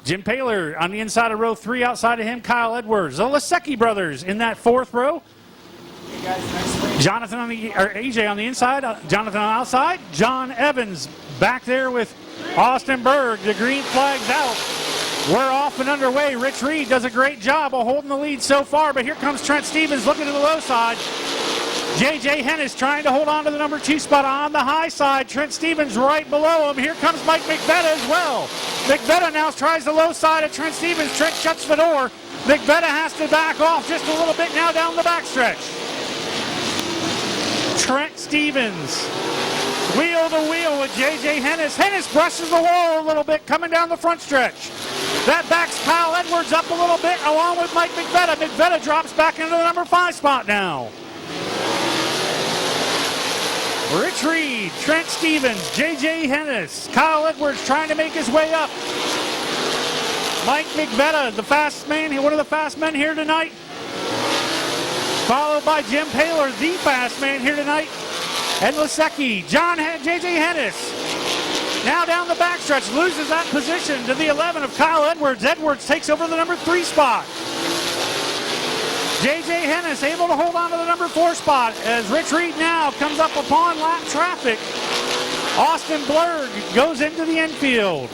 Jim Paler on the inside of row 3, outside of him, Kyle Edwards. The Lasecki brothers in that 4th row. Hey guys, nice Jonathan AJ on the inside, Jonathan on the outside. John Evans back there with Austin Berg. The green flag's out. We're off and underway. Rich Reed does a great job of holding the lead so far, but here comes Trent Stevens looking to the low side. J.J. Hennis trying to hold on to the number 2 spot on the high side. Trent Stevens right below him. Here comes Mike McVetta as well. McVetta now tries the low side of Trent Stevens. Trent shuts the door. McVetta has to back off just a little bit now down the backstretch. Trent Stevens, wheel to wheel with J.J. Hennis. Hennis brushes the wall a little bit coming down the front stretch. That backs Kyle Edwards up a little bit along with Mike McVetta. McVetta drops back into the number 5 spot now. Rich Reed, Trent Stevens, J.J. Hennis, Kyle Edwards trying to make his way up. Mike McVetta, the fast man, one of the fast men here tonight. Followed by Jim Paler, the fast man here tonight. And Lasecki, J.J. Hennis. Now down the backstretch, loses that position to the 11 of Kyle Edwards. Edwards takes over the number 3 spot. J.J. Hennis able to hold on to the number 4 spot as Rich Reed now comes up upon lap traffic. Austin Blurg goes into the infield.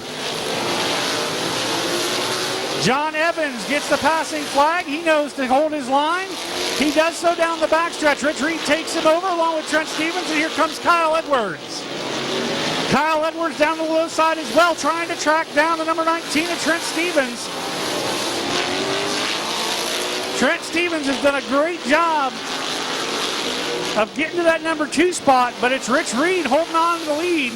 John Evans gets the passing flag. He knows to hold his line. He does so down the backstretch. Rich Reed takes him over along with Trent Stevens, and here comes Kyle Edwards. Kyle Edwards down the low side as well, trying to track down the number 19 of Trent Stevens. Trent Stevens has done a great job of getting to that number 2 spot, but it's Rich Reed holding on to the lead.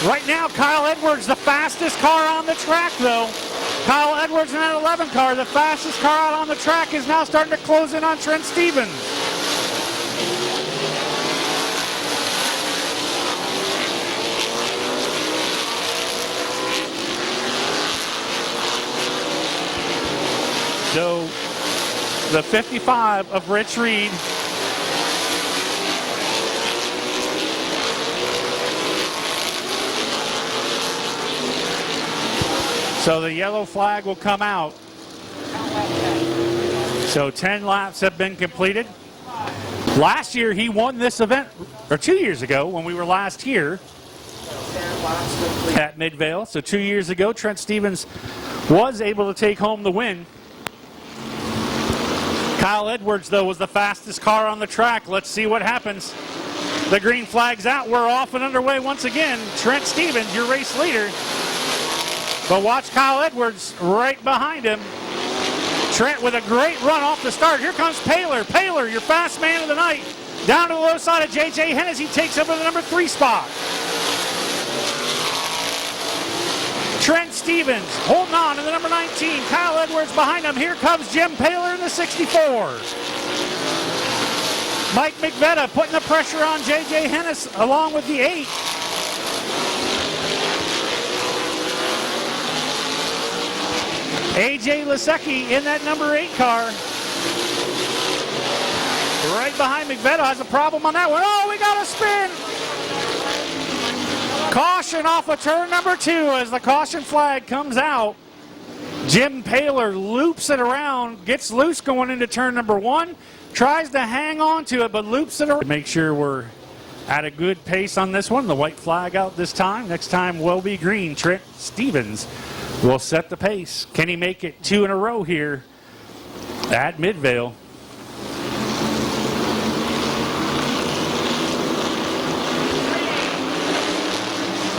Right now, Kyle Edwards, the fastest car on the track, though. Kyle Edwards in that 11 car, the fastest car out on the track, is now starting to close in on Trent Stevens. So, the 55 of Rich Reed. So the yellow flag will come out. So 10 laps have been completed. Last year he won this event, or 2 years ago when we were last here at Midvale. So 2 years ago, Trent Stevens was able to take home the win. Kyle Edwards, though, was the fastest car on the track. Let's see what happens. The green flag's out. We're off and underway once again. Trent Stevens, your race leader. But watch Kyle Edwards right behind him. Trent with a great run off the start. Here comes Paler. Paler, your fast man of the night. Down to the low side of J.J. Hennis. He takes over the number 3 spot. Trent Stevens holding on to the number 19. Kyle Edwards behind him. Here comes Jim Paler in the 64. Mike McVetta putting the pressure on J.J. Hennis along with the 8. A.J. Lasecki in that number 8 car. Right behind McVetta, has a problem on that one. Oh, we got a spin! Caution off of turn number 2 as the caution flag comes out. Jim Paler loops it around, gets loose going into turn number 1, tries to hang on to it, but loops it around. Make sure we're at a good pace on this one. The white flag out this time. Next time will be green. Trent Stevens will set the pace. Can he make it 2 in a row here at Midvale?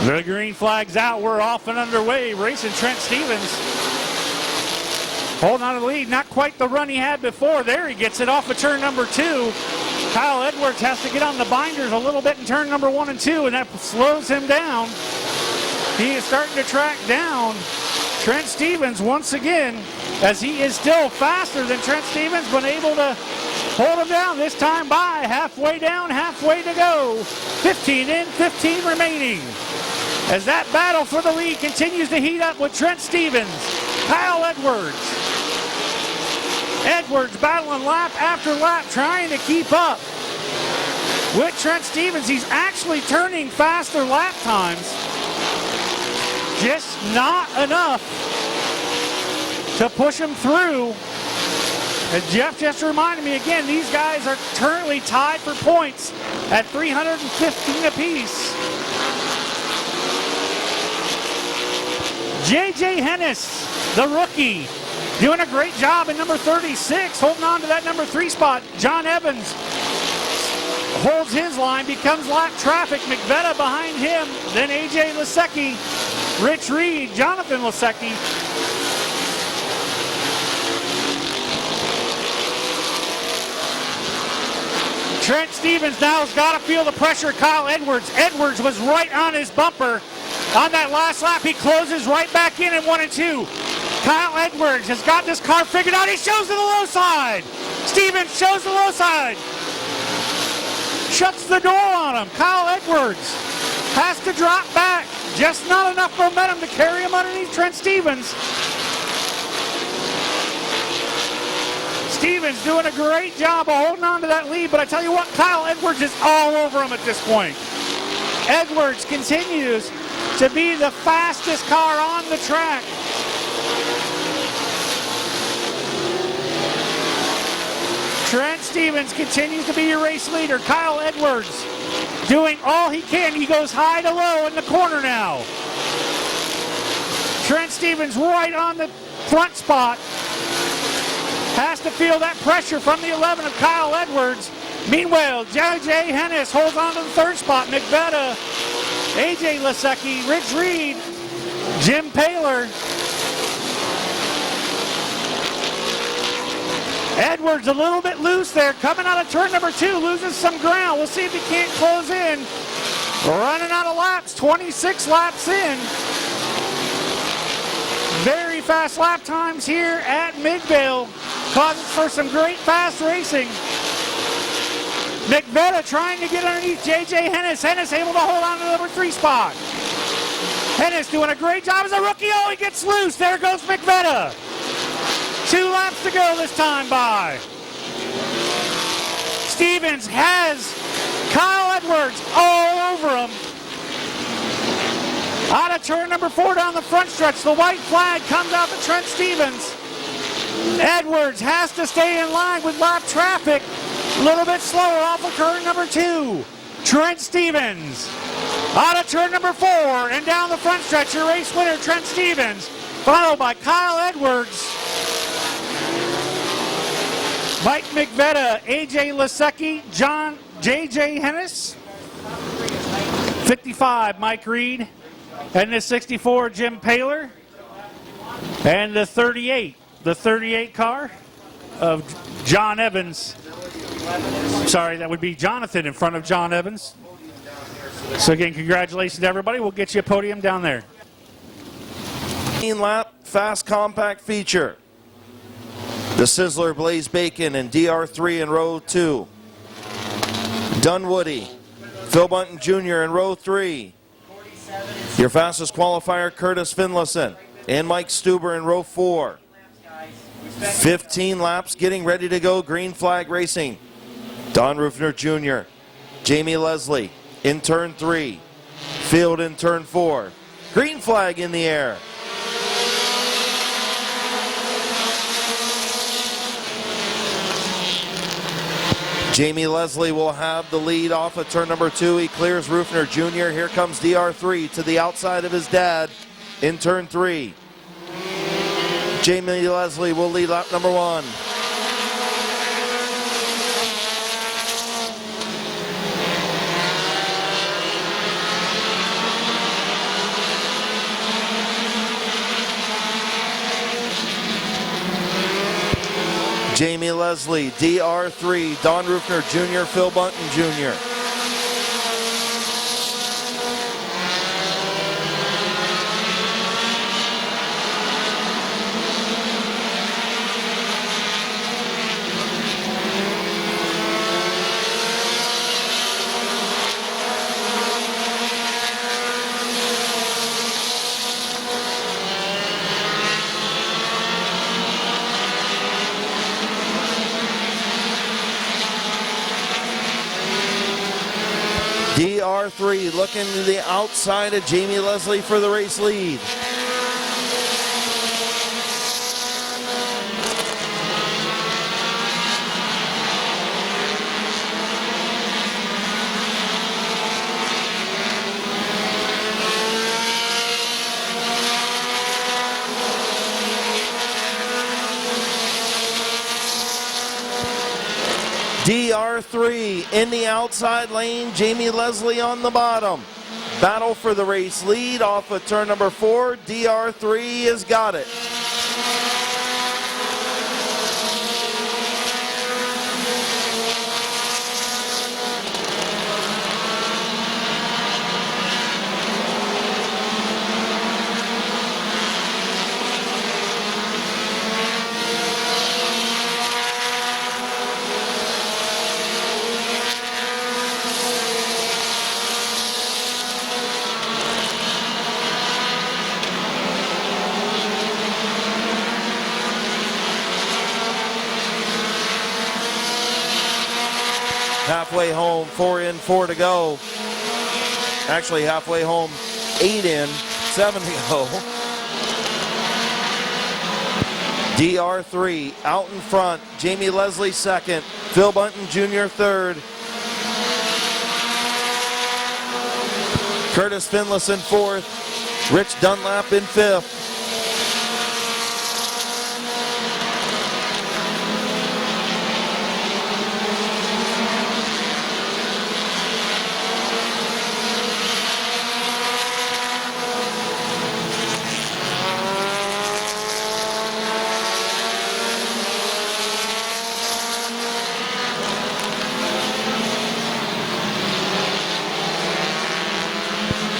The green flag's out. We're off and underway. Racing Trent Stevens. Holding on to the lead. Not quite the run he had before. There he gets it off of turn number 2. Kyle Edwards has to get on the binders a little bit in turn number 1 and 2, and that slows him down. He is starting to track down Trent Stevens once again, as he is still faster than Trent Stevens, but able to hold him down this time by halfway down, halfway to go. 15 in, 15 remaining. As that battle for the lead continues to heat up with Trent Stevens, Kyle Edwards. Edwards battling lap after lap, trying to keep up with Trent Stevens. He's actually turning faster lap times. just not enough to push him through. And Jeff just reminded me again, these guys are currently tied for points at 315 apiece. J.J. Hennis, the rookie, doing a great job in number 36, holding on to that number 3 spot. John Evans holds his line, becomes lap traffic. McVetta behind him, then A.J. Lasecki, Rich Reed, Jonathan Lasecki. Trent Stevens now has got to feel the pressure. Kyle Edwards. Edwards was right on his bumper on that last lap. He closes right back in 1 and 2. Kyle Edwards has got this car figured out. He shows to the low side. Stevens shows the low side. Shuts the door on him. Kyle Edwards has to drop back. Just not enough momentum to carry him underneath Trent Stevens. Stevens doing a great job of holding on to that lead, but I tell you what, Kyle Edwards is all over him at this point. Edwards continues to be the fastest car on the track. Trent Stevens continues to be your race leader. Kyle Edwards doing all he can. He goes high to low in the corner now. Trent Stevens right on the front spot. Has to feel that pressure from the 11 of Kyle Edwards. Meanwhile, J.J. Hennis holds on to the 3rd spot. McVetta, A.J. Lasecki, Rich Reed, Jim Paler. Edwards a little bit loose there, coming out of turn number 2, loses some ground. We'll see if he can't close in. Running out of laps, 26 laps in. Very fast lap times here at Midvale. Causes for some great fast racing. McVetta trying to get underneath J.J. Hennis. Hennis able to hold on to the number 3 spot. Hennis doing a great job as a rookie. Oh, he gets loose. There goes McVetta. 2 laps to go this time by. Stevens has Kyle Edwards all over him. Out of turn number 4 down the front stretch. The white flag comes out to Trent Stevens. Edwards has to stay in line with lap traffic. A little bit slower off of turn number 2. Trent Stevens out of turn number 4 and down the front stretch. Your race winner, Trent Stevens, followed by Kyle Edwards, Mike McVetta, A.J. Lasecki, J.J. Hennis, 55, Mike Reed, and the 64, Jim Paler, and the 38 car of John Evans. Sorry, that would be Jonathan in front of John Evans. So again, congratulations to everybody. We'll get you a podium down there. 15-lap fast compact feature. The Sizzler Blaze Bacon in DR3 in row 2. Dunwoody, Phil Bunton Jr. in row 3. Your fastest qualifier, Curtis Finlayson and Mike Stuber in row 4. 15 laps getting ready to go. Green flag racing. Don Rufner Jr., Jamie Leslie in turn 3. Field in turn 4. Green flag in the air. Jamie Leslie will have the lead off of turn number 2. He clears Rufner Jr. Here comes DR3 to the outside of his dad in turn 3. Jamie Leslie will lead lap number 1. Jamie Leslie, DR3, Don Rufner Jr., Phil Bunton Jr. DR3 looking to the outside of Jamie Leslie for the race lead. DR3 in the outside lane, Jamie Leslie on the bottom. Battle for the race lead off of turn number 4. DR3 has got it. Halfway home, 4 in, 4 to go. Actually, halfway home, 8 in, 7 to go. DR3 out in front. Jamie Leslie second. Phil Bunton Jr. third. Curtis Finlayson fourth. Rich Dunlap in fifth.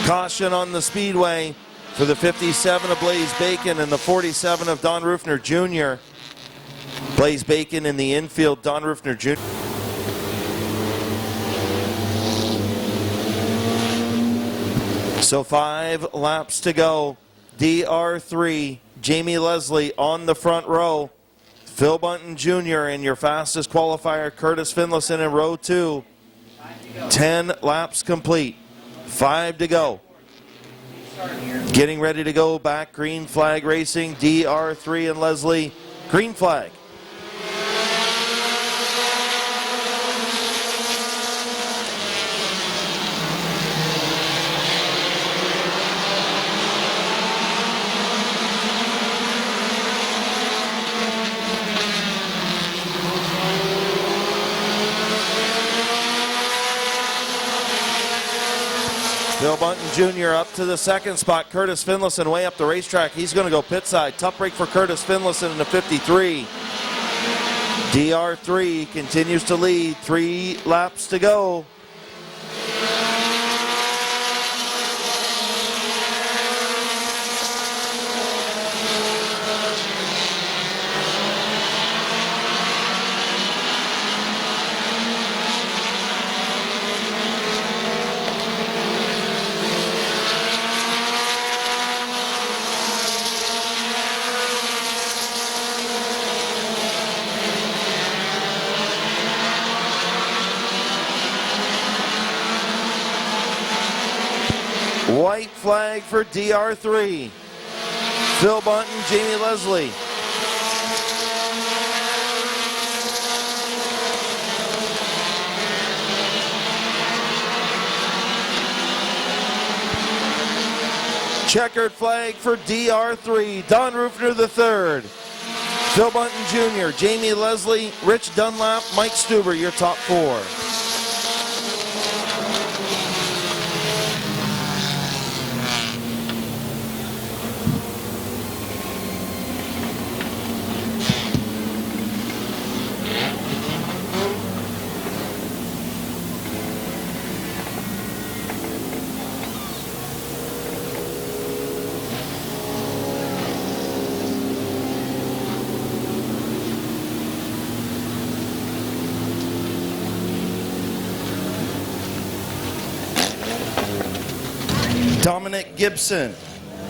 Caution on the speedway for the 57 of Blaze Bacon and the 47 of Don Rufner Jr. Blaze Bacon in the infield, Don Rufner Jr. So 5 laps to go. DR3, Jamie Leslie on the front row. Phil Bunton Jr. and your fastest qualifier, Curtis Finlayson in row 2. 10 laps complete. 5 to go. Getting ready to go back. Green flag racing. DR3 and Leslie. Green flag. Phil Bunton Jr. up to the second spot. Curtis Finlayson way up the racetrack. He's going to go pit side. Tough break for Curtis Finlayson in the 53. DR3 continues to lead. 3 laps to go. White flag for DR3. Phil Bunton, Jamie Leslie. Checkered flag for DR3. Don Rufner III. Phil Bunton Jr., Jamie Leslie, Rich Dunlap, Mike Stuber, your top 4.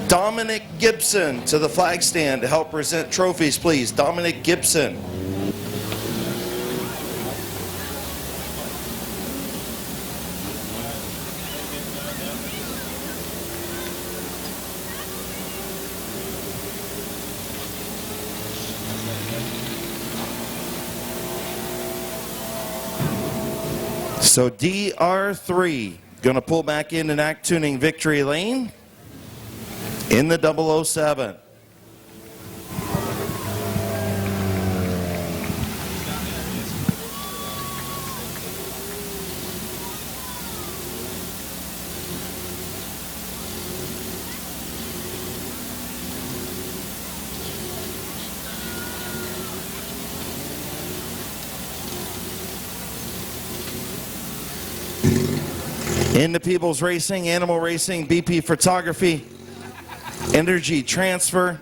Dominic Gibson to the flag stand to help present trophies, please. Dominic Gibson. So DR3 going to pull back into NAC Tuning Victory Lane in the 007. Into People's Racing, Animal Racing, BP Photography, Energy Transfer,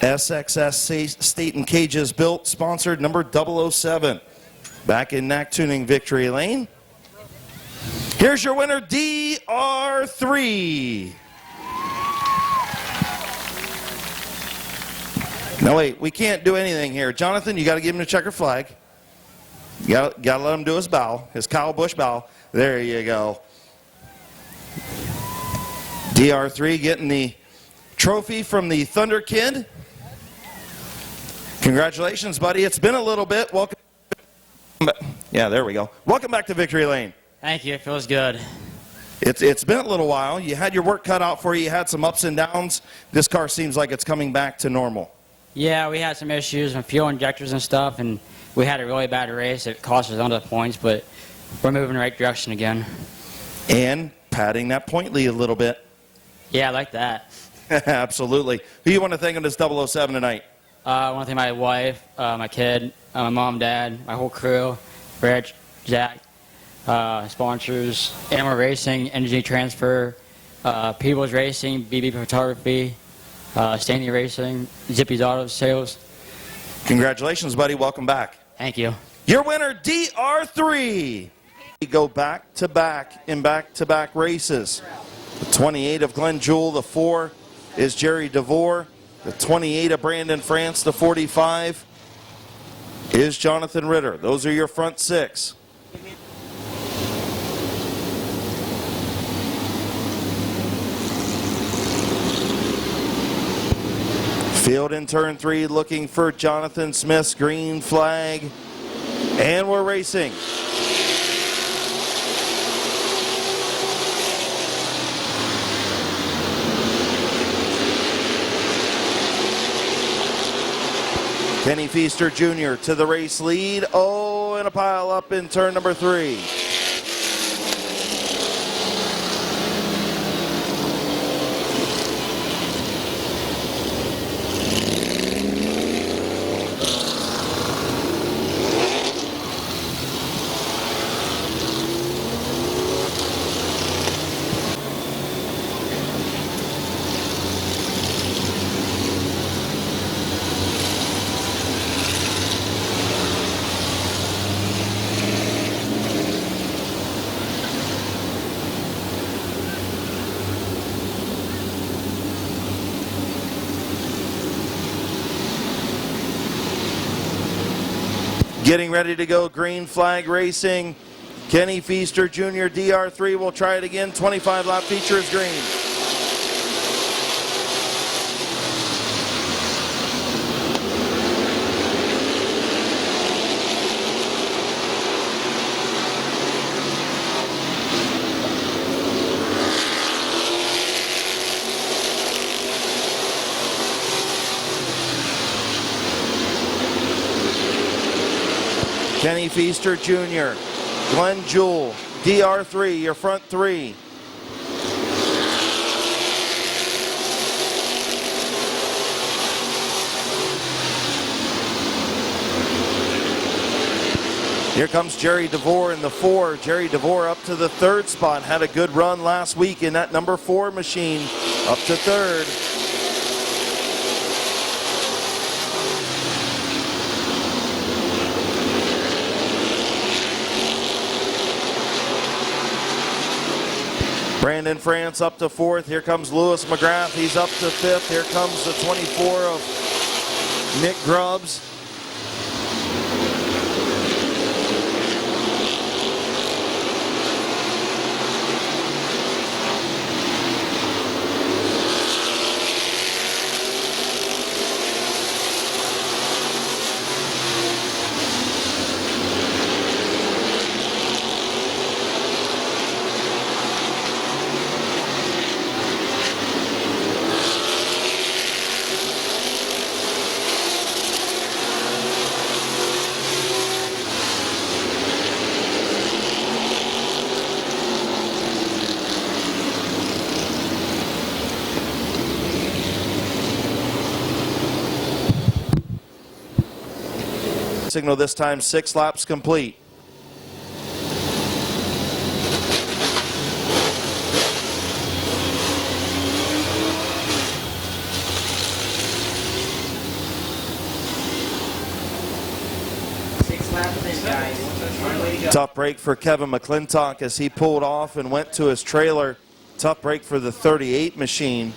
SXS State and Cages Built, sponsored number 007. Back in NAC Tuning Victory Lane. Here's your winner, DR3. No, wait, we can't do anything here. Jonathan, you got to give him the checker flag. You got to let him do his bow, his Kyle Busch bow. There you go. DR3 getting the trophy from the Thunder Kid. Congratulations, buddy. It's been a little bit. Welcome. Yeah, there we go. Welcome back to Victory Lane. Thank you. It feels good. It's been a little while. You had your work cut out for you. You had some ups and downs. This car seems like it's coming back to normal. Yeah, we had some issues with fuel injectors and stuff, and we had a really bad race. It cost us under the points, but we're moving in the right direction again. And padding that point lead a little bit. Yeah, I like that. Absolutely. Who do you want to thank on this 007 tonight? I want to thank my wife, my kid, my mom, dad, my whole crew, Rich, Jack, sponsors, Animal Racing, Energy Transfer, People's Racing, BB Photography, Stanley Racing, Zippy's Auto Sales. Congratulations, buddy. Welcome back. Thank you. Your winner, DR3. We go back-to-back in back-to-back races. The 28 of Glenn Jewell, the 4 is Jerry DeVore. The 28 of Brandon France, the 45 is Jonathan Ritter. Those are your front 6. Field in turn 3 looking for Jonathan Smith's green flag. And we're racing. Kenny Feaster Jr. to the race lead. Oh, and a pile up in turn number 3. Getting ready to go, green flag racing. Kenny Feaster Jr. DR3 will try it again. 25 lap feature is green. Kenny Feaster Jr., Glenn Jewell, DR3, your front 3. Here comes Jerry DeVore in the 4. Jerry DeVore up to the 3rd spot. Had a good run last week in that number 4 machine. Up to 3rd. Brandon France up to 4th. Here comes Lewis McGrath. He's up to 5th. Here comes the 24 of Nick Grubbs. Signal this time 6 laps complete. Tough break for Kevin McClintock as he pulled off and went to his trailer. Tough break for the 38 machine.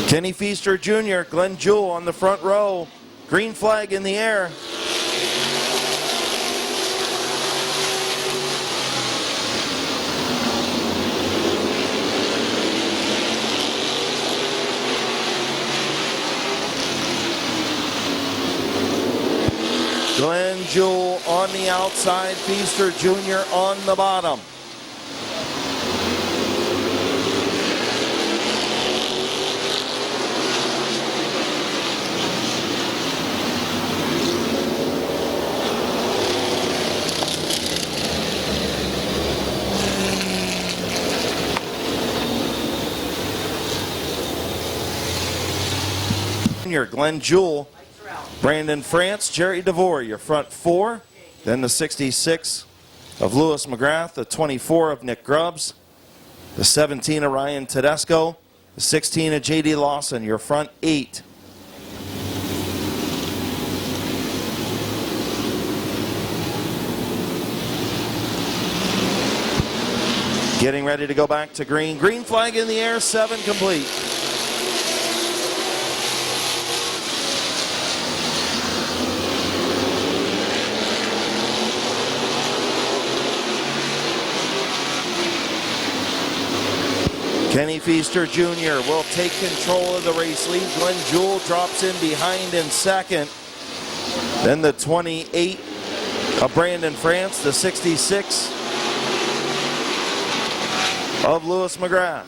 Kenny Feaster Jr., Glenn Jewell on the front row. Green flag in the air. Glenn Jewell on the outside, Feaster Jr. on the bottom. Glenn Jewell, Brandon France, Jerry DeVore, your front 4. Then the 66 of Lewis McGrath, the 24 of Nick Grubbs, the 17 of Ryan Tedesco, the 16 of J.D. Lawson, your front 8. Getting ready to go back to green. Green flag in the air, 7 complete. Kenny Feaster Jr. will take control of the race lead. Glenn Jewell drops in behind in second. Then the 28 of Brandon France, the 66 of Lewis McGrath.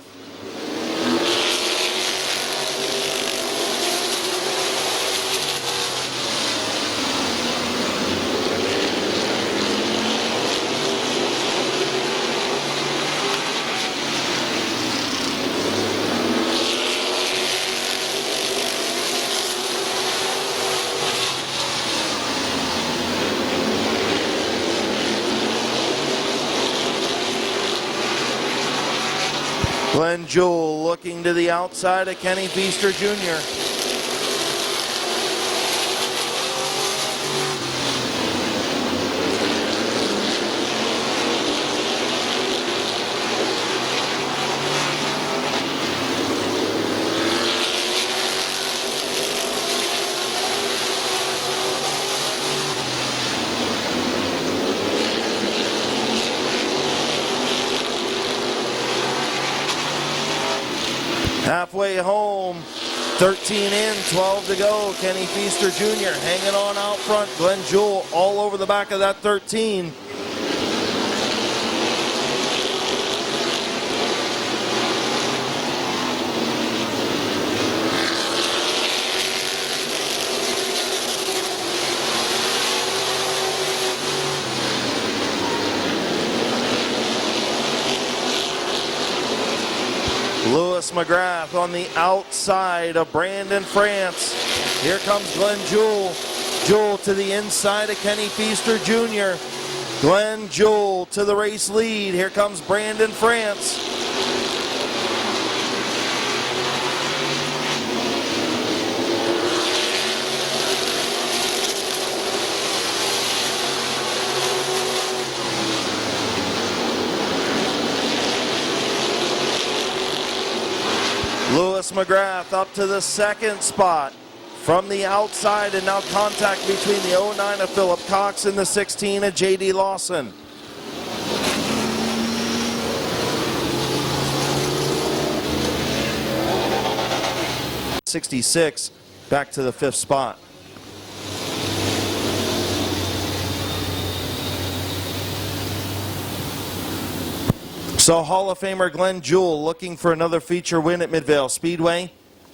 Glenn Jewell looking to the outside of Kenny Feaster Jr. Halfway home, 13 in, 12 to go. Kenny Feaster Jr. hanging on out front. Glenn Jewell all over the back of that 13. Lewis McGrath on the outside of Brandon France. Here comes Glenn Jewell. Jewell to the inside of Kenny Feaster Jr. Glenn Jewell to the race lead. Here comes Brandon France. Lewis McGrath up to the second spot from the outside, and now contact between the 09 of Philip Cox and the 16 of J.D. Lawson. '66 back to the 5th spot. So Hall of Famer Glenn Jewell looking for another feature win at Midvale Speedway.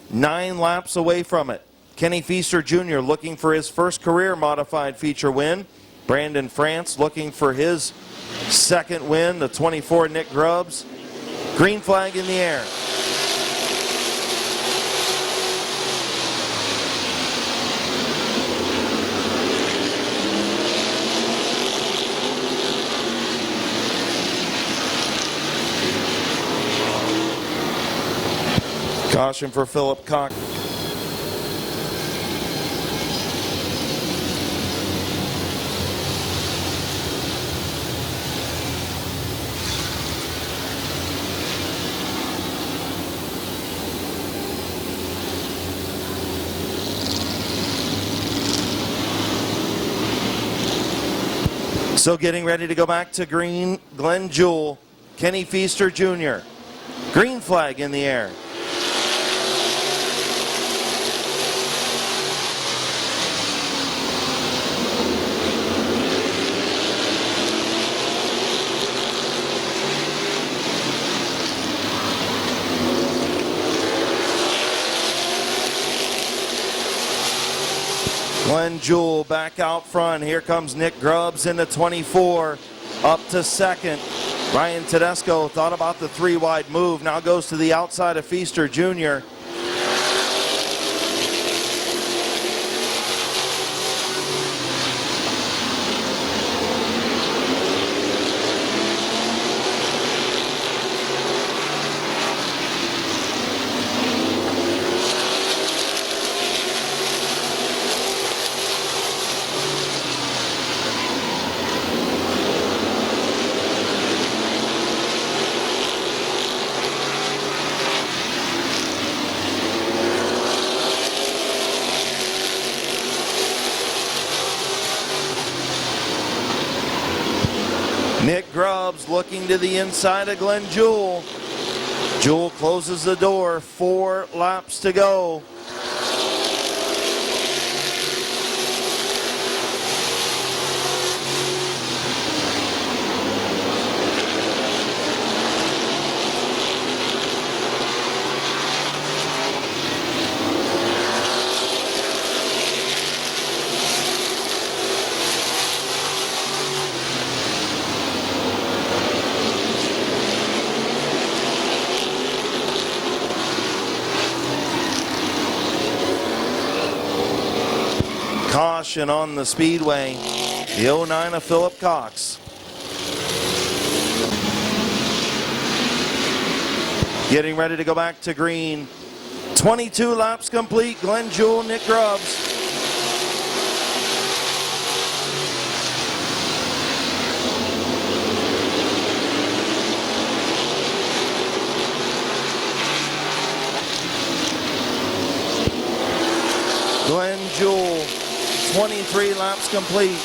9 laps away from it. Kenny Feaster Jr. looking for his first career modified feature win. Brandon France looking for his second win. The 24 Nick Grubbs. Green flag in the air. Caution for Philip Cox. So getting ready to go back to green, Glenn Jewell, Kenny Feaster Jr. Green flag in the air. Glenn Jewell back out front. Here comes Nick Grubbs in the 24, up to second. Ryan Tedesco thought about the 3-wide move, now goes to the outside of Feaster Jr. Nick Grubbs looking to the inside of Glenn Jewell. Jewell closes the door, 4 laps to go. Caution on the speedway. The 09 of Philip Cox. Getting ready to go back to green. 22 laps complete. Glenn Jewell, Nick Grubbs. Glenn Jewell, 23 laps complete.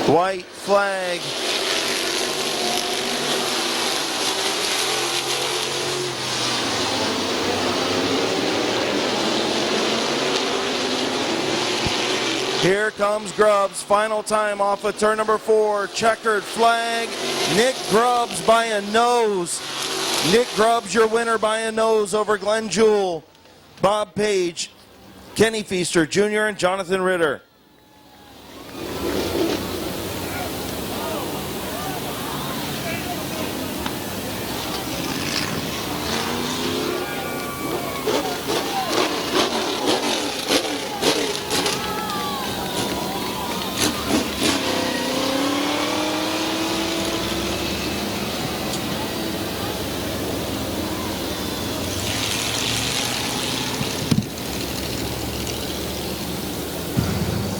White flag. Here comes Grubbs, final time off of turn number 4, checkered flag. Nick Grubbs by a nose. Nick Grubbs, your winner by a nose over Glenn Jewell, Bob Page, Kenny Feaster Jr., and Jonathan Ritter.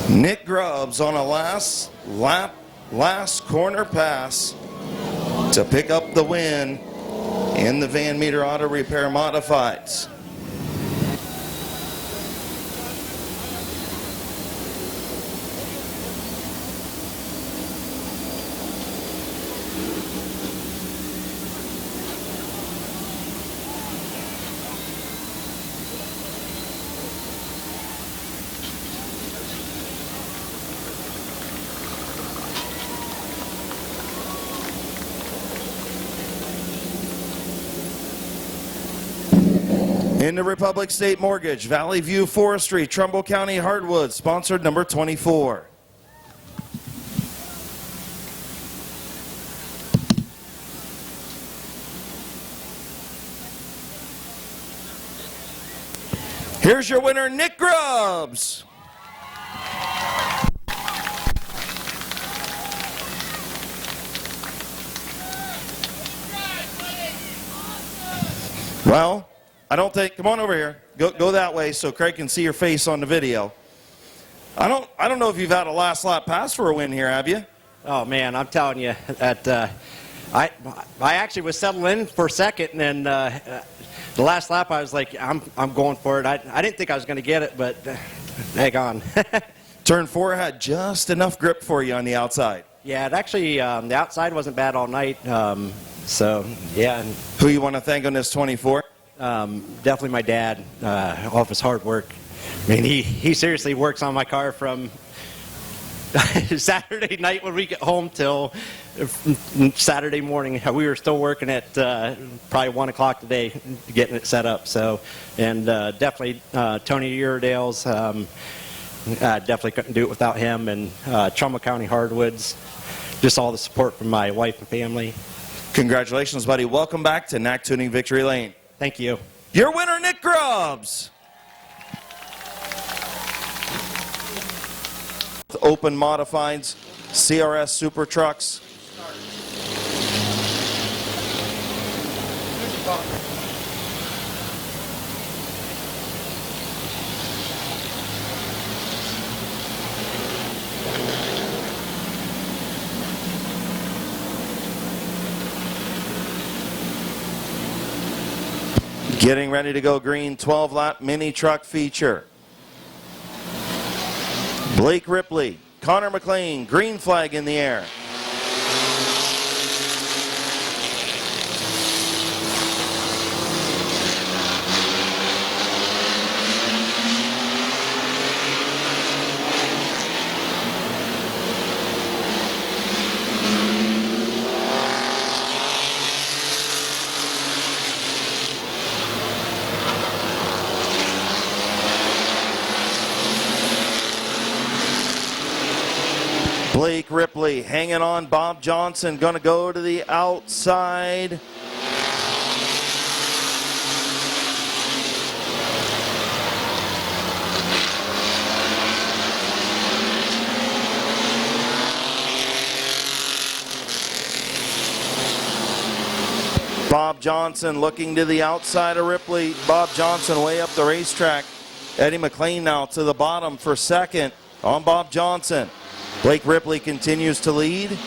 Nick Grubbs on a last lap, last corner pass to pick up the win in the Van Meter Auto Repair Modifieds. Into Republic State Mortgage, Valley View Forestry, Trumbull County Hardwood, sponsored number 24. Here's your winner, Nick Grubbs. Well, I don't think, come on over here. Go that way so Craig can see your face on the video. I don't know if you've had a last lap pass for a win here, have you? Oh man, I'm telling you that I actually was settling in for second, and then the last lap I was like, I'm going for it. I didn't think I was going to get it, but hang on. Turn 4 had just enough grip for you on the outside. Yeah, it actually the outside wasn't bad all night. So yeah. Who you want to thank on this 24? Definitely my dad, all of his hard work. I mean, he seriously works on my car from Saturday night when we get home till Saturday morning. We were still working at probably 1 o'clock today getting it set up. So, and definitely Tony Uredale's, definitely couldn't do it without him, and Trumbull County Hardwoods, just all the support from my wife and family. Congratulations, buddy. Welcome back to Knack Tuning Victory Lane. Thank you. Your winner, Nick Grubbs. Open modifieds, CRS Super Trucks. Getting ready to go green, 12-lap mini truck feature. Blake Ripley, Connor McLean, green flag in the air. Blake Ripley hanging on. Bob Johnson going to go to the outside. Bob Johnson looking to the outside of Ripley. Bob Johnson way up the racetrack. Eddie McLean now to the bottom for second on Bob Johnson. Blake Ripley continues to lead.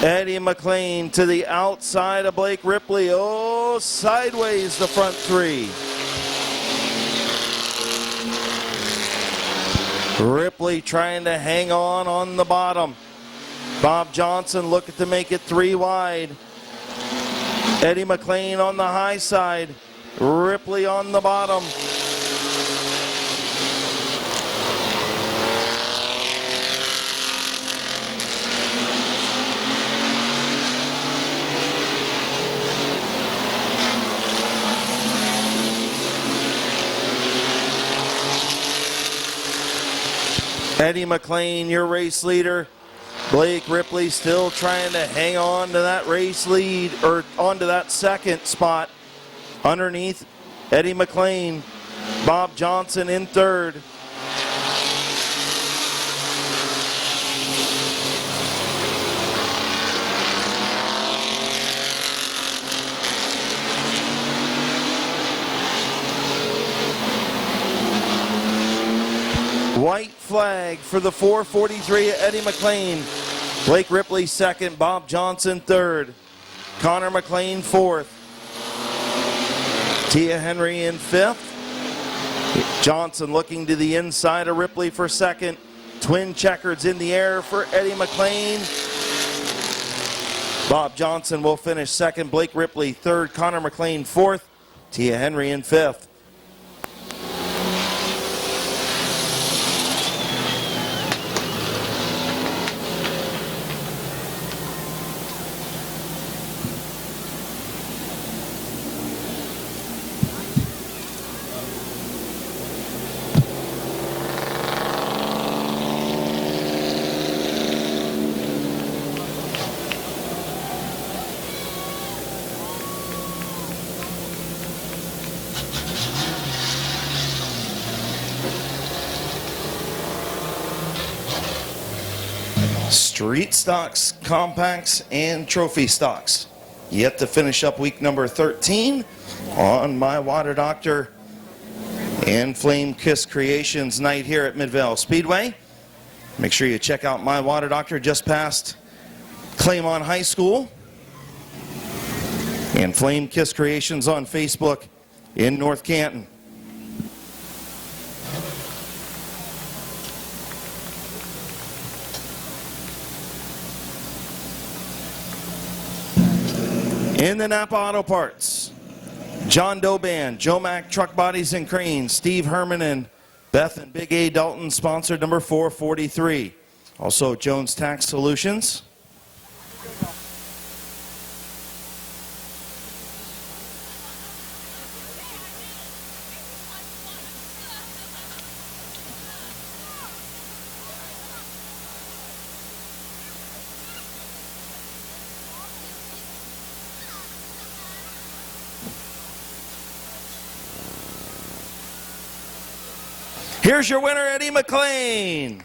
Eddie McLean to the outside of Blake Ripley. Oh, sideways the front three. Ripley trying to hang on the bottom. Bob Johnson looking to make it 3 wide. Eddie McLean on the high side. Ripley on the bottom. Eddie McLean, your race leader. Blake Ripley still trying to hang on to that race lead, or onto that second spot. Underneath Eddie McLean, Bob Johnson in third. White flag for the 443 Eddie McLean. Blake Ripley second, Bob Johnson third. Connor McLean fourth. Tia Henry in fifth. Johnson looking to the inside of Ripley for second. Twin checkers in the air for Eddie McLean. Bob Johnson will finish second, Blake Ripley third, Connor McLean fourth, Tia Henry in fifth. Street stocks, compacts, and trophy stocks. Yet to finish up week number 13 on My Water Doctor and Flame Kiss Creations night here at Midvale Speedway. Make sure you check out My Water Doctor just past Claymont High School. And Flame Kiss Creations on Facebook in North Canton. In the Napa Auto Parts, John Doe Band, Joe Mack Truck Bodies and Cranes, Steve Herman and Beth and Big A Dalton sponsored number 443. Also Jones Tax Solutions. Here's your winner, Eddie McLean.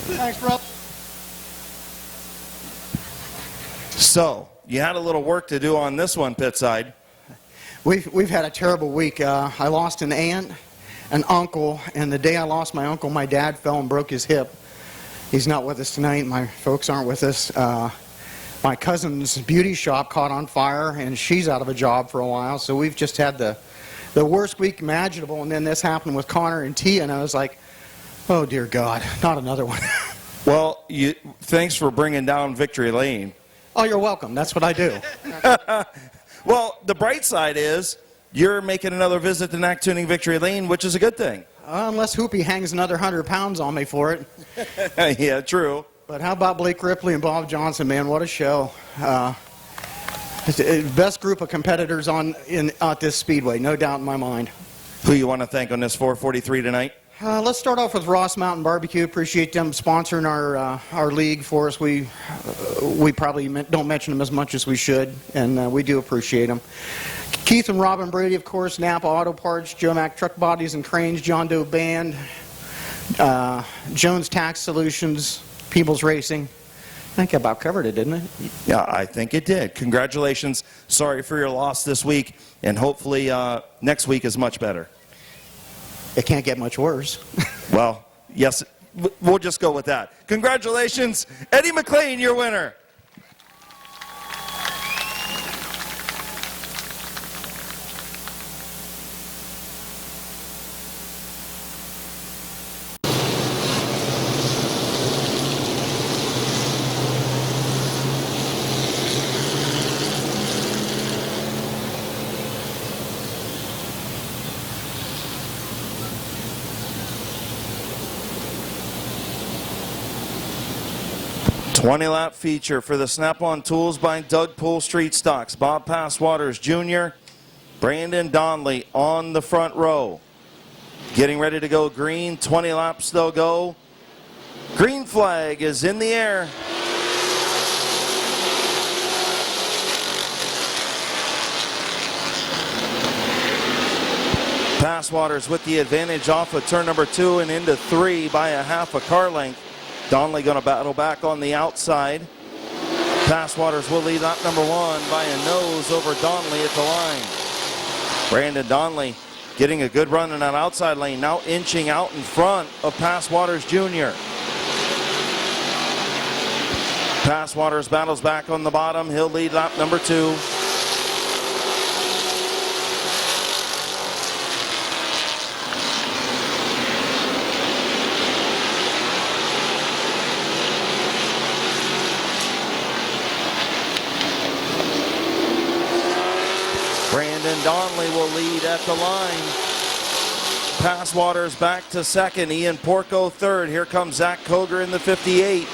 Thanks, bro. So, you had a little work to do on this one, Pitside. We've had a terrible week. I lost an aunt, an uncle, and the day I lost my uncle, my dad fell and broke his hip. He's not with us tonight. My folks aren't with us. My cousin's beauty shop caught on fire, and she's out of a job for a while. So we've just had the worst week imaginable. And then this happened with Connor and Tia, and I was like, oh, dear God, not another one. Well, thanks for bringing down Victory Lane. Oh, you're welcome. That's what I do. Well, the bright side is you're making another visit to Knack Tuning Victory Lane, which is a good thing. Unless Hoopy hangs another 100 pounds on me for it. Yeah, true. But how about Blake Ripley and Bob Johnson, man? What a show. It's the best group of competitors at this speedway, no doubt in my mind. Who you want to thank on this 443 tonight? Let's start off with Ross Mountain Barbecue. Appreciate them sponsoring our league for us. We probably don't mention them as much as we should, and we do appreciate them. Keith and Robin Brady, of course, Napa Auto Parts, Joe Mack Truck Bodies and Cranes, John Doe Band, Jones Tax Solutions, People's Racing. I think I about covered it, didn't it? Yeah, I think it did. Congratulations. Sorry for your loss this week, and hopefully next week is much better. It can't get much worse. Well, yes, we'll just go with that. Congratulations, Eddie McLean, your winner. $20-lap feature for the Snap-on Tools by Doug Pool Street Stocks. Bob Passwaters Jr., Brandon Donnelly on the front row. Getting ready to go green. 20 laps they'll go. Green flag is in the air. Passwaters with the advantage off of turn number 2 and into 3 by a half a car length. Donnelly going to battle back on the outside. Passwaters will lead lap number 1 by a nose over Donnelly at the line. Brandon Donnelly getting a good run in that outside lane, now inching out in front of Passwaters Jr. Passwaters battles back on the bottom. He'll lead lap number 2. Brandon Donnelly will lead at the line. Passwater's back to second. Ian Porco third. Here comes Zach Koger in the 58.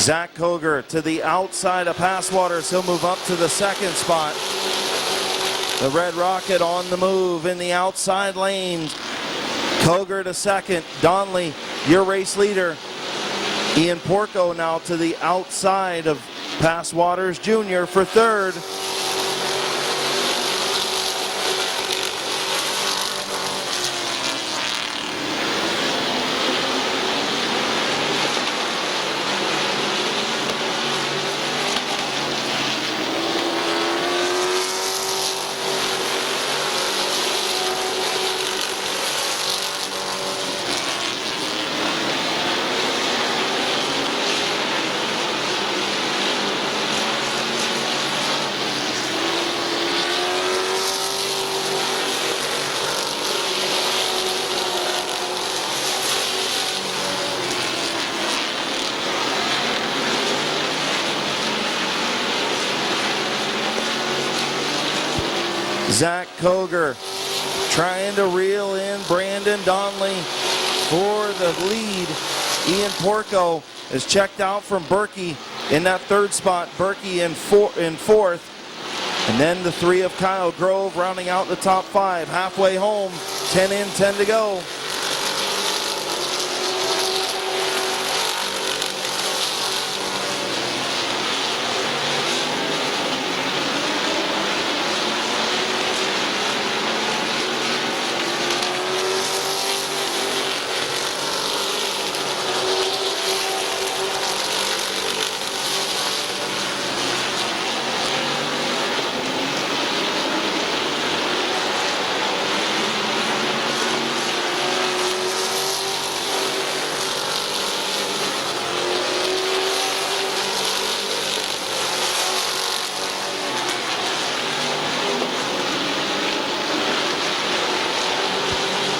Zach Koger to the outside of Passwaters. He'll move up to the second spot. The Red Rocket on the move in the outside lane. Koger to second. Donnelly, your race leader. Ian Porco now to the outside of Passwaters Jr. for third. Zach Koger trying to reel in Brandon Donnelly for the lead. Ian Porco is checked out from Berkey in that third spot. Berkey in fourth. And then the three of Kyle Grove rounding out the top five. Halfway home, 10 in, 10 to go.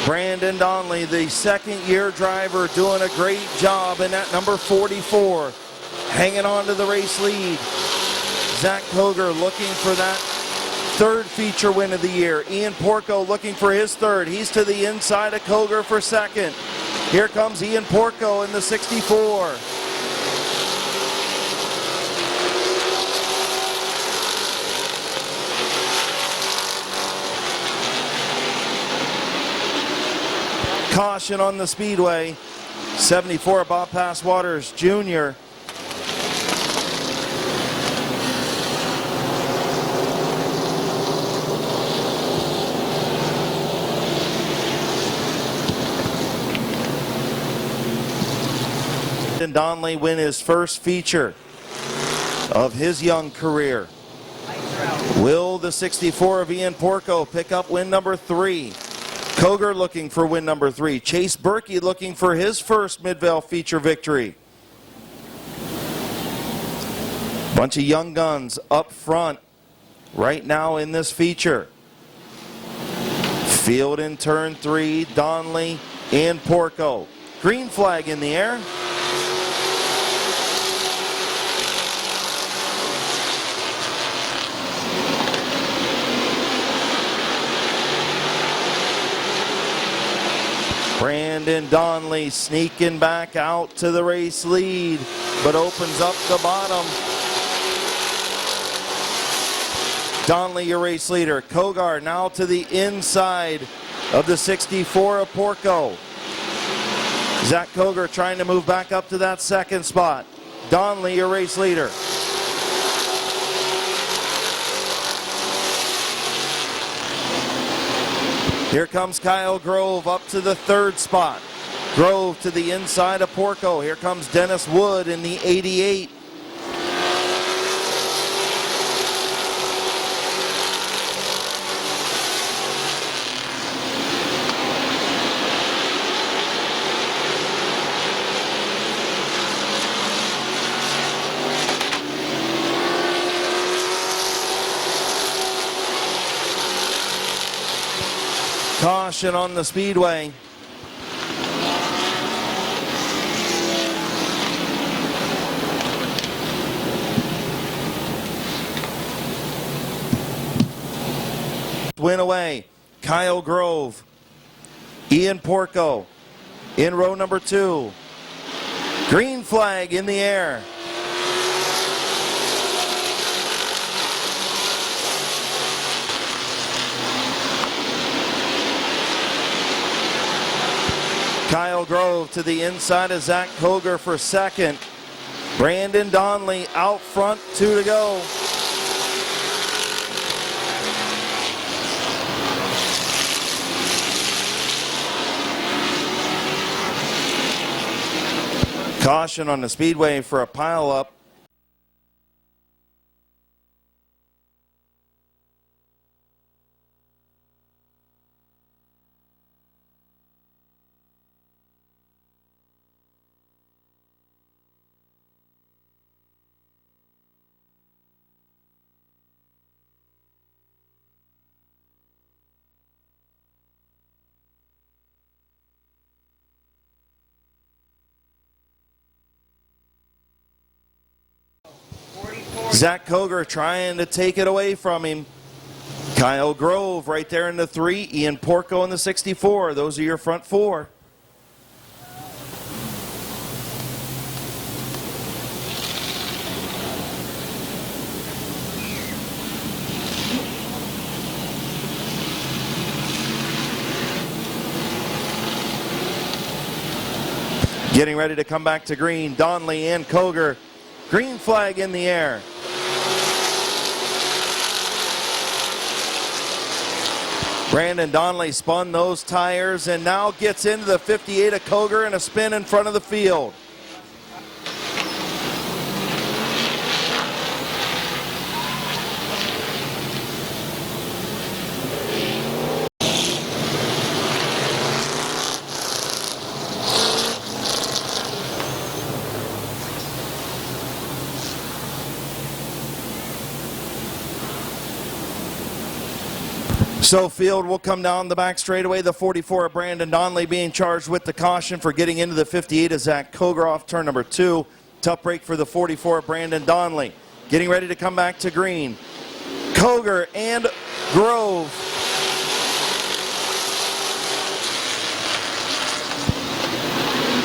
Brandon Donnelly, the second-year driver, doing a great job in that number 44, hanging on to the race lead. Zach Koger looking for that third feature win of the year. Ian Porco looking for his third. He's to the inside of Koger for second. Here comes Ian Porco in the 64. Caution on the speedway. 74, Bob Passwaters Jr. And Donnelly win his first feature of his young career. Will the 64 of Ian Porco pick up win number 3? Koger looking for win number 3. Chase Berkey looking for his first Midvale feature victory. Bunch of young guns up front right now in this feature. Field in turn 3, Donnelly and Porco. Green flag in the air. Brandon Donnelly sneaking back out to the race lead, but opens up the bottom. Donnelly, your race leader. Kogar now to the inside of the 64 of Porco. Zach Koger trying to move back up to that second spot. Donnelly, your race leader. Here comes Kyle Grove up to the third spot. Grove to the inside of Porco. Here comes Dennis Wood in the 88. Caution on the speedway. Win away. Kyle Grove, Ian Porco in row number 2. Green flag in the air. Kyle Grove to the inside of Zach Koger for second. Brandon Donnelly out front, 2 to go. Caution on the speedway for a pileup. Zach Koger trying to take it away from him. Kyle Grove right there in the 3. Ian Porco in the 64. Those are your front 4. Getting ready to come back to green. Donnelly and Koger. Green flag in the air. Brandon Donnelly spun those tires and now gets into the 58 of Koger and a spin in front of the field. So field will come down the back straightaway. The 44 of Brandon Donnelly being charged with the caution for getting into the 58 of Zach Koger off turn number 2. Tough break for the 44 of Brandon Donnelly. Getting ready to come back to green. Koger and Grove.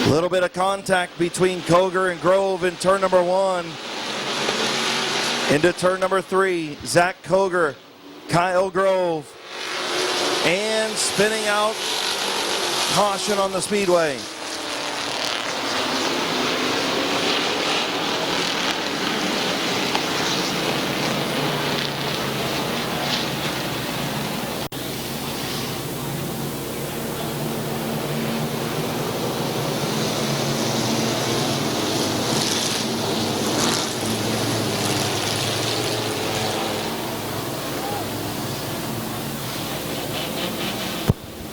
A little bit of contact between Koger and Grove in turn number 1. Into turn number 3. Zach Koger, Kyle Grove. And spinning out, caution on the speedway.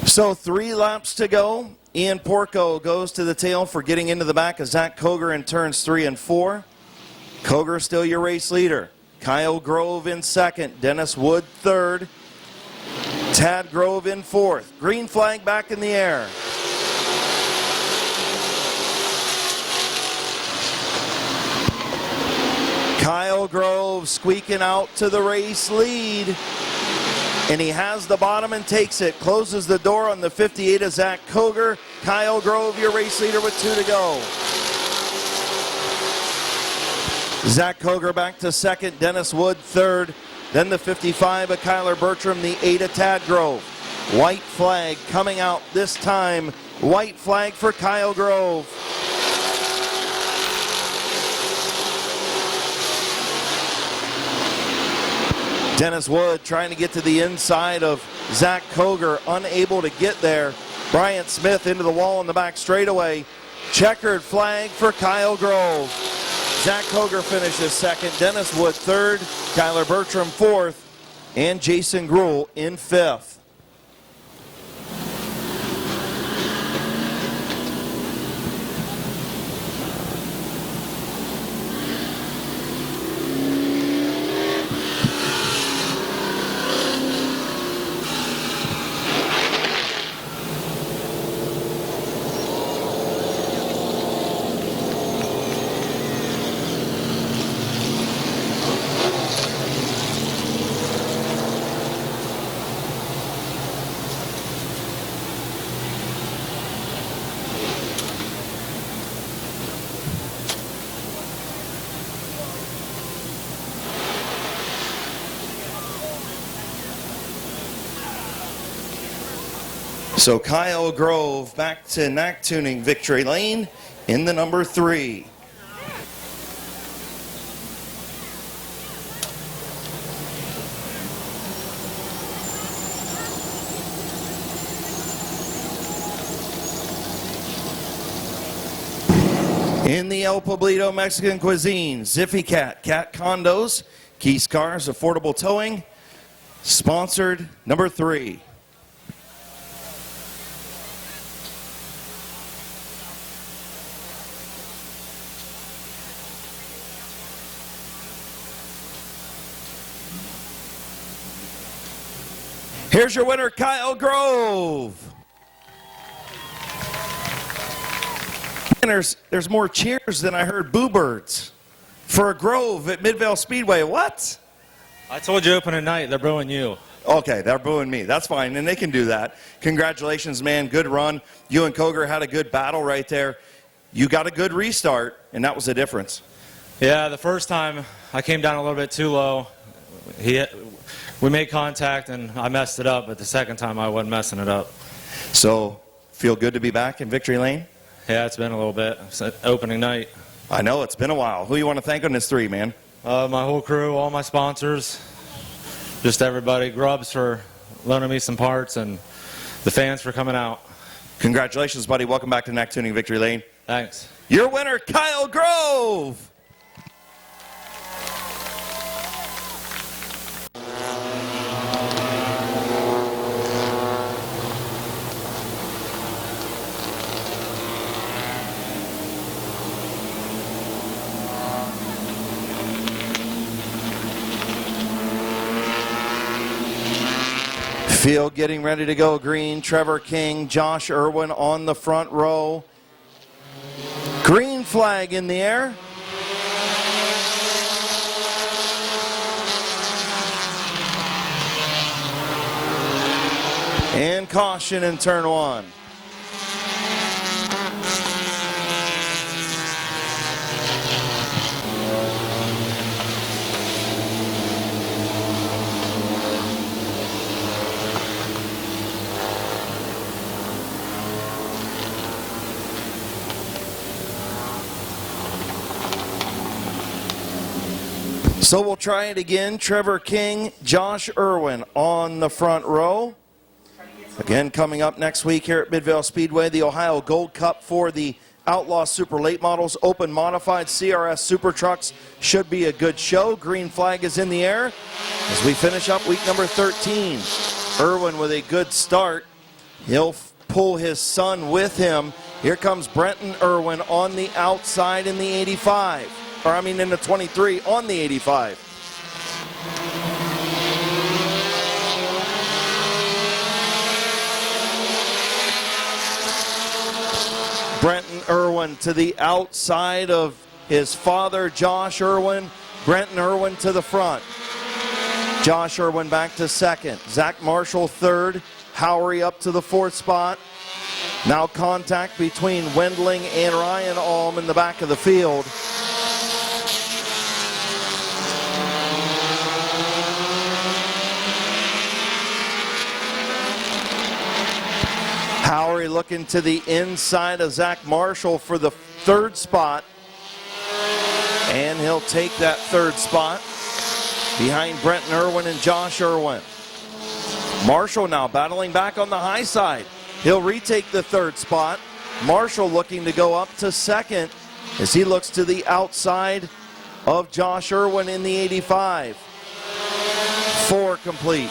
So 3 laps to go. Ian Porco goes to the tail for getting into the back of Zach Koger in turns 3 and 4. Koger still your race leader. Kyle Grove in second. Dennis Wood third. Tad Grove in fourth. Green flag back in the air. Kyle Grove squeaking out to the race lead. And he has the bottom and takes it. Closes the door on the 58 of Zach Koger. Kyle Grove, your race leader with 2 to go. Zach Koger back to second. Dennis Wood third. Then the 55 of Kyler Bertram, the 8 of Tad Grove. White flag coming out this time. White flag for Kyle Grove. Dennis Wood trying to get to the inside of Zach Koger, unable to get there. Bryant Smith into the wall in the back straightaway. Checkered flag for Kyle Grove. Zach Koger finishes second, Dennis Wood third, Kyler Bertram fourth, and Jason Gruhl in fifth. So Kyle Grove back to Knack Tuning Victory Lane in the number 3. In the El Poblito Mexican Cuisine, Ziffy Cat, Cat Condos, Keys Cars, Affordable Towing, sponsored number 3. Here's your winner, Kyle Grove. And there's more cheers than I heard boo birds for a Grove at Midvale Speedway. What? I told you opening night, they're booing you. Okay, they're booing me. That's fine, and they can do that. Congratulations, man. Good run. You and Koger had a good battle right there. You got a good restart, and that was the difference. Yeah, the first time I came down a little bit too low. We made contact, and I messed it up, but the second time I wasn't messing it up. So, feel good to be back in Victory Lane? Yeah, it's been a little bit. It's opening night. I know, it's been a while. Who you want to thank on this 3, man? My whole crew, all my sponsors, just everybody. Grubbs for loaning me some parts, and the fans for coming out. Congratulations, buddy. Welcome back to Knack Tuning Victory Lane. Thanks. Your winner, Kyle Grove. Field getting ready to go green. Trevor King, Josh Irwin on the front row. Green flag in the air. And caution in turn 1. So we'll try it again. Trevor King, Josh Irwin on the front row. Again, coming up next week here at Midvale Speedway, the Ohio Gold Cup for the Outlaw Super Late Models, Open Modified CRS Super Trucks. Should be a good show. Green flag is in the air as we finish up week number 13. Irwin with a good start. He'll pull his son with him. Here comes Brenton Irwin on the outside in the 85. Or I mean in the 23 on the 85. Brenton Irwin to the outside of his father, Josh Irwin. Brenton Irwin to the front. Josh Irwin back to second. Zach Marshall third. Howery up to the 4th spot. Now contact between Wendling and Ryan Alm in the back of the field. Howery looking to the inside of Zach Marshall for the 3rd spot. And he'll take that 3rd spot behind Brenton Irwin and Josh Irwin. Marshall now battling back on the high side. He'll retake the 3rd spot. Marshall looking to go up to 2nd as he looks to the outside of Josh Irwin in the 85. 4 complete.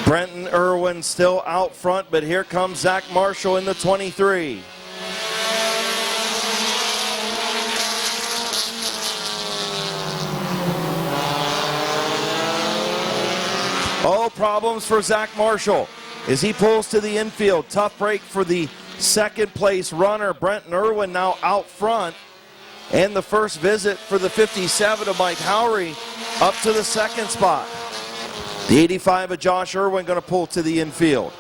Brenton Irwin still out front, but here comes Zach Marshall in the 23. Oh, problems for Zach Marshall as he pulls to the infield. Tough break for the 2nd place runner. Brenton Irwin now out front. And the first visit for the 57 of Mike Howery up to the 2nd spot. The 85 of Josh Irwin going to pull to the infield.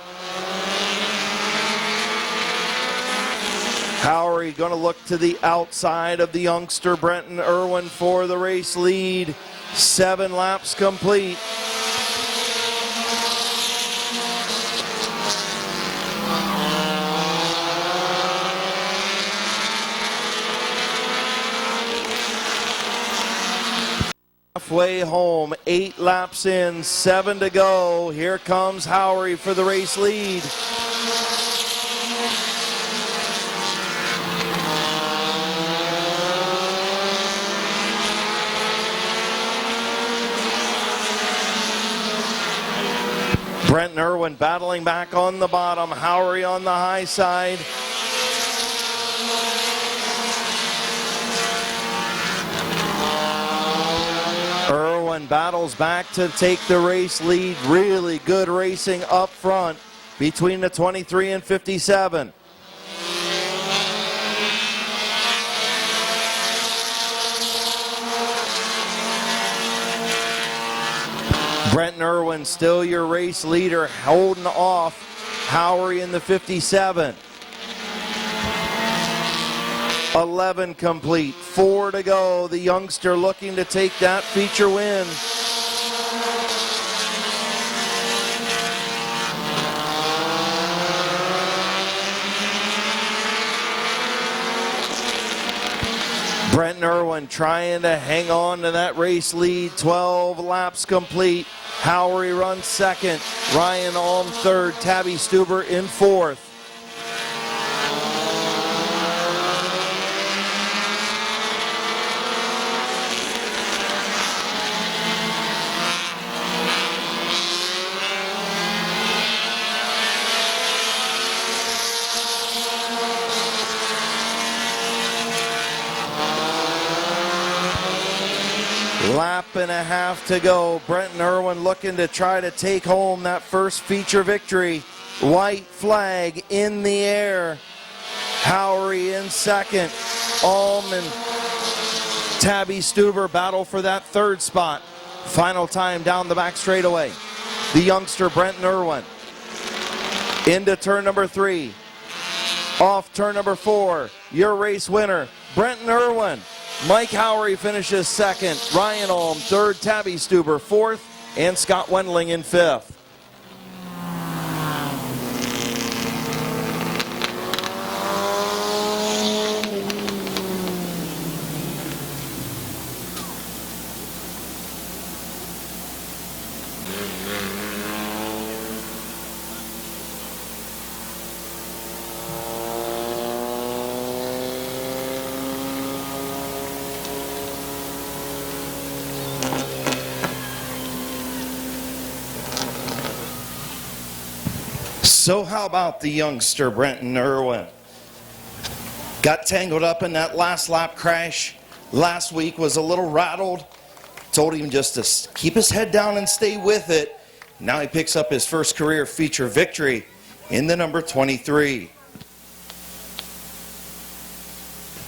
Howery going to look to the outside of the youngster Brenton Irwin for the race lead. 7 laps complete. Halfway home, 8 laps in, 7 to go. Here comes Howery for the race lead. Brenton Irwin battling back on the bottom, Howery on the high side. Irwin battles back to take the race lead. Really good racing up front between the 23 and 57. Brenton Irwin still your race leader, holding off Howery in the 57. 11 complete, 4 to go. The youngster looking to take that feature win. Brenton Irwin trying to hang on to that race lead. 12 laps complete. Howery runs second. Ryan Alm third. Tabby Stuber in fourth. Lap and a half to go. Brenton Irwin looking to try to take home that first feature victory. White flag in the air. Howery in second. Alm and Tabby Stuber battle for that third spot. Final time down the back straightaway. The youngster Brenton Irwin into turn number 3. Off turn number 4. Your race winner, Brenton Irwin. Mike Howery finishes second, Ryan Alm third, Tabby Stuber fourth, and Scott Wendling in fifth. So how about the youngster Brenton Irwin? Got tangled up in that last lap crash. Last week was a little rattled. Told him just to keep his head down and stay with it. Now he picks up his first career feature victory in the number 23.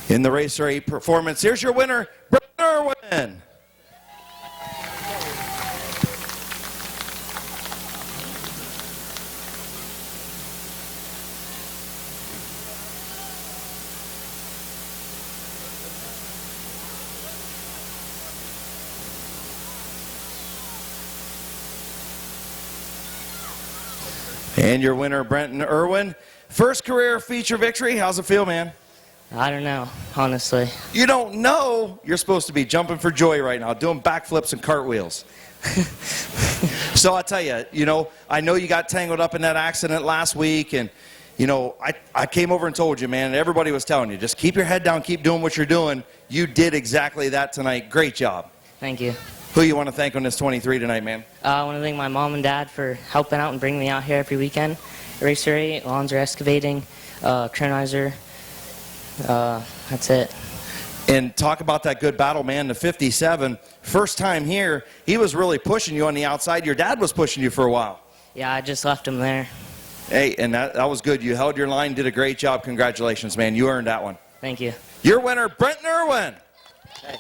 In the Racer 8 performance, here's your winner, Brenton Irwin. And your winner, Brenton Irwin. First career feature victory. How's it feel, man? I don't know, honestly. You don't know? You're supposed to be jumping for joy right now, doing backflips and cartwheels. So I tell you, I know you got tangled up in that accident last week, and, I came over and told you, man, and everybody was telling you, just keep your head down, keep doing what you're doing. You did exactly that tonight. Great job. Thank you. Who you want to thank on this 23 tonight, man? I want to thank my mom and dad for helping out and bringing me out here every weekend. Racer 8, Lonzer Excavating, Kronizer. That's it. And talk about that good battle, man. The 57, first time here, he was really pushing you on the outside. Your dad was pushing you for a while. Yeah, I just left him there. Hey, and that was good. You held your line, did a great job. Congratulations, man. You earned that one. Thank you. Your winner, Brenton Irwin. Hey.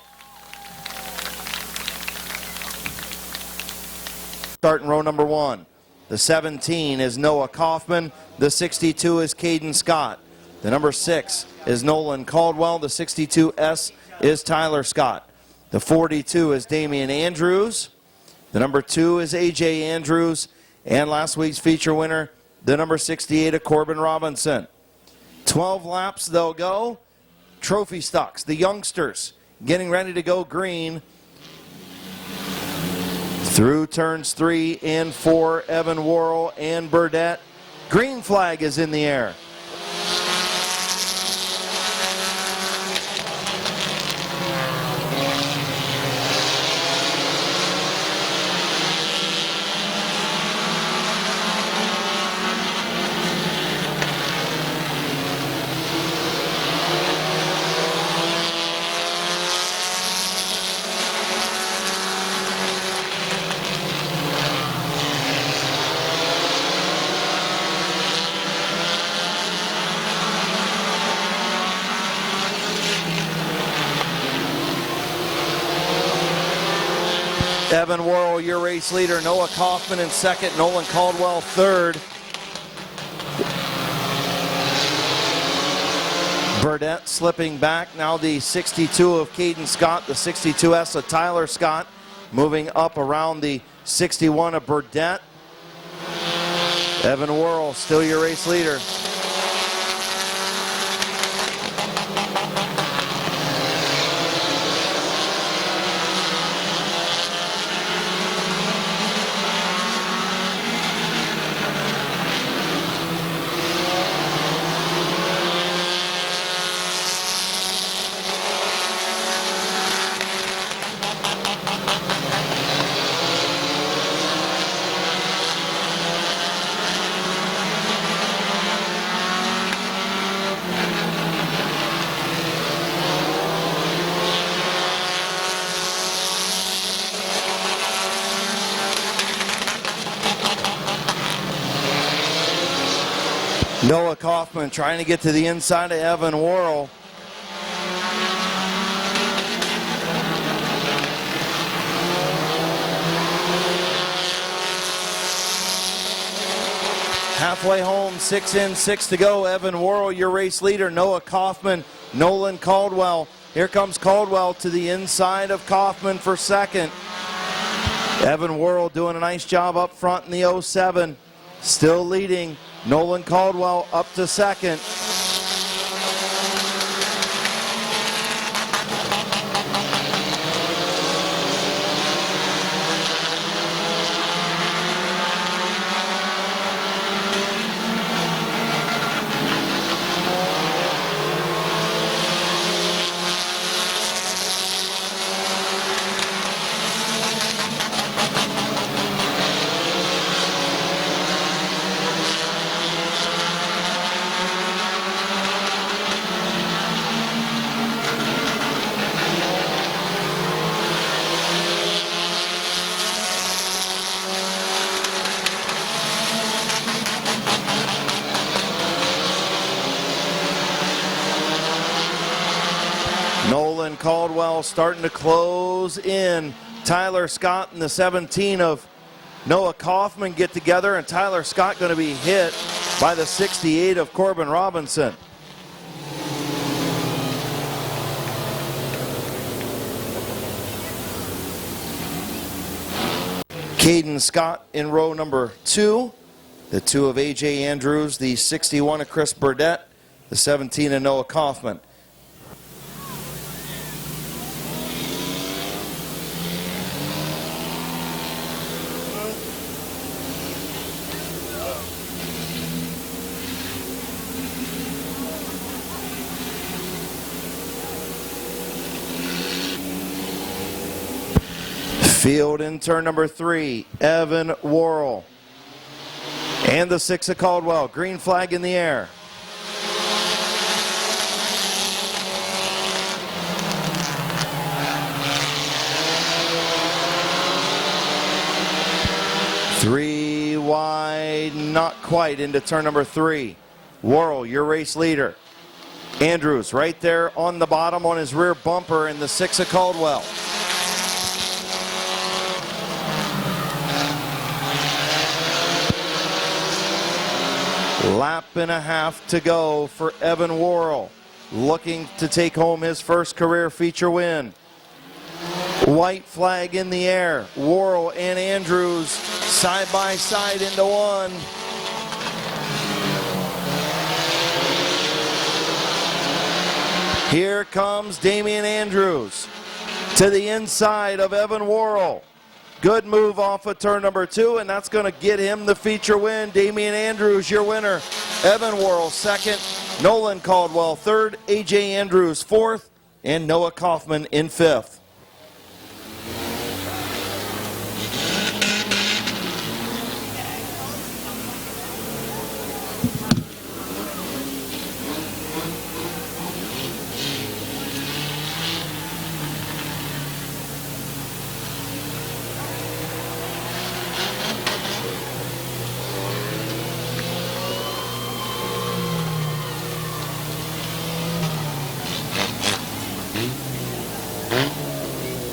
Starting row number 1. The 17 is Noah Kaufman. The 62 is Caden Scott. The number 6 is Nolan Caldwell. The 62S is Tyler Scott. The 42 is Damian Andrews. The number 2 is AJ Andrews. And last week's feature winner, the number 68 of Corbin Robinson. 12 laps they'll go. Trophy stocks, the youngsters getting ready to go green through turns 3 and 4. Evan Worrell and Burdett. Green flag is in the air. Evan Worrell, your race leader. Noah Kaufman in second. Nolan Caldwell third. Burdett slipping back. Now the 62 of Caden Scott. The 62S of Tyler Scott. Moving up around the 61 of Burdett. Evan Worrell, still your race leader. Noah Kaufman trying to get to the inside of Evan Worrell. Halfway home, 6 in, 6 to go. Evan Worrell, your race leader. Noah Kaufman, Nolan Caldwell. Here comes Caldwell to the inside of Kaufman for second. Evan Worrell doing a nice job up front in the 07. Still leading. Nolan Caldwell up to second. Nolan Caldwell starting to close in. Tyler Scott and the 17 of Noah Kaufman get together, and Tyler Scott going to be hit by the 68 of Corbin Robinson. Caden Scott in row number 2. The 2 of AJ Andrews, the 61 of Chris Burdett, the 17 of Noah Kaufman. Field in turn number 3, Evan Worrell. And the 6 of Caldwell. Green flag in the air. Three wide, not quite, into turn number 3. Worrell, your race leader. Andrews right there on the bottom on his rear bumper in the 6 of Caldwell. Lap and a half to go for Evan Worrell, looking to take home his first career feature win. White flag in the air. Worrell and Andrews side by side into one. Here comes Damian Andrews to the inside of Evan Worrell. Good move off of turn number 2, and that's going to get him the feature win. Damian Andrews, your winner. Evan Worrell second. Nolan Caldwell third. A.J. Andrews fourth. And Noah Kaufman in fifth.